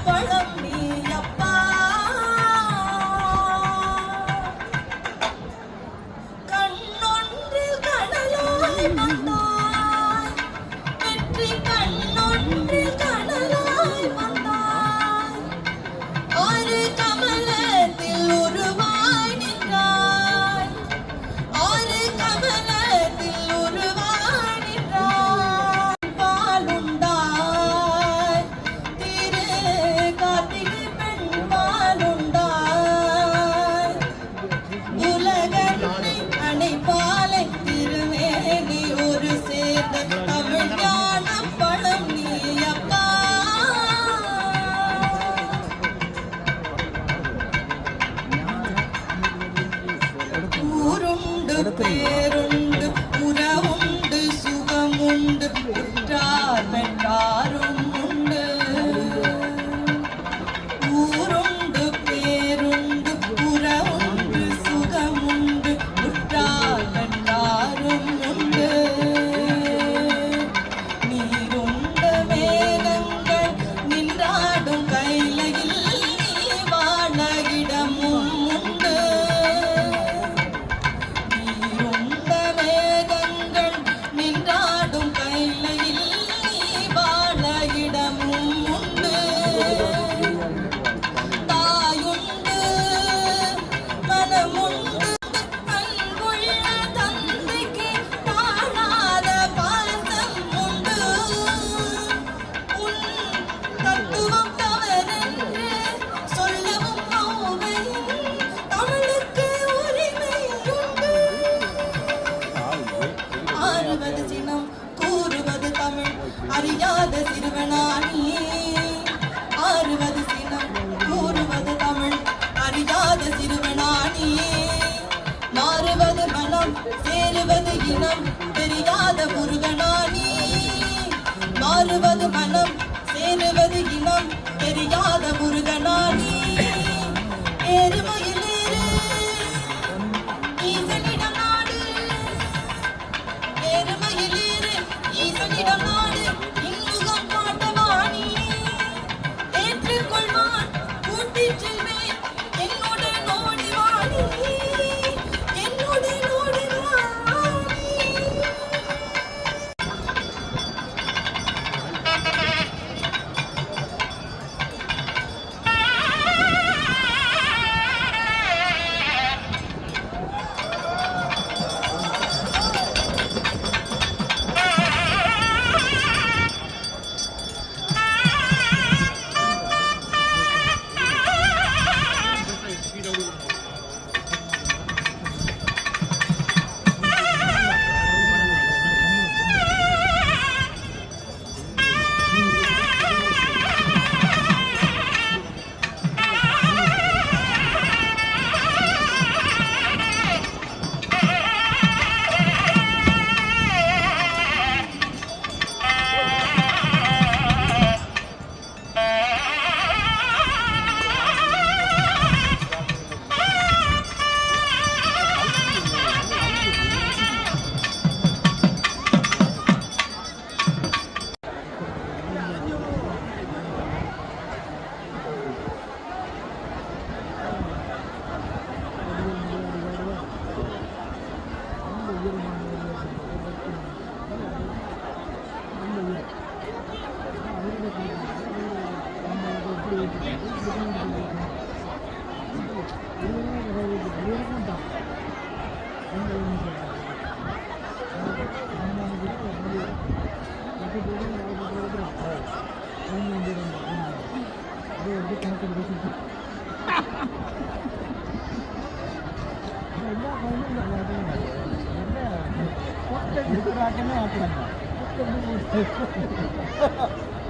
பழம் நீ அப்பா கண்ணொன்றில் கடலாய் வந்தாய் வெற்றி கண்ணொன்றில் கடலாய் வந்தாய் ஒரு கமலத்தில் உருவாய் நின்றாய் ஒரு கமலத்தில் உருவாய் நின்றாய் பாலுண்டாய் திரு கார்த்திகை பெண் பாலுண்டாய் உலகத்தை அணைப்பாலை திருமேனி ஒரு சேர்ந்த தமிழ் ஞான பழம் நீ அப்பா ஊருண்டு பேருண்டு உறவுண்டு சுகமுண்டு உற்றார் பெற்றாரும் உண்டு ஊருண்டு பேருண்டு உறவுண்டு சுகமுண்டு உற்றார் பெற்றாரும் உண்டு நீருண்ட மேகங்கள் நின்றாடும் கைலையில் நீ வாழ இடமும் உண்டு நீருண்ட மேகங்கள் நின்றாடும் கைலையில் நீ வாழ இடமும் உண்டு தாயுண்டு மனமுண்டு அன்புள்ள தந்தைக்கு தாழாத பாசம் உண்டு உன் தத்துவம் தவறென்று சொல்லவும் நோவை தமிழுக்கு உரிமை உண்டு ஆறுவது சினம் கூறுவது தமிழ் அறியாத சிறுவனானி ஆறுவது சினம் கூறுவது தமிழ் அறியாத சிறுவனானி மாறுவது மனம் சேருவது இனம் தெரியாத முருகனானி மாறுவது மனம் சேருவது இனம் தெரியாத முருகனானி ஏறுமயிலேறு ஈசனிடம் நாடு ஏறுமயிலேறு ஈசனிடம் நாடு இன்முகம் காட்டவாணி ஏற்றுக்கொள்வான் கூட்டிச் செல்வேன் என்னுடன் ஓடி வாணி என்னுடன் ஓடி வாணி Ini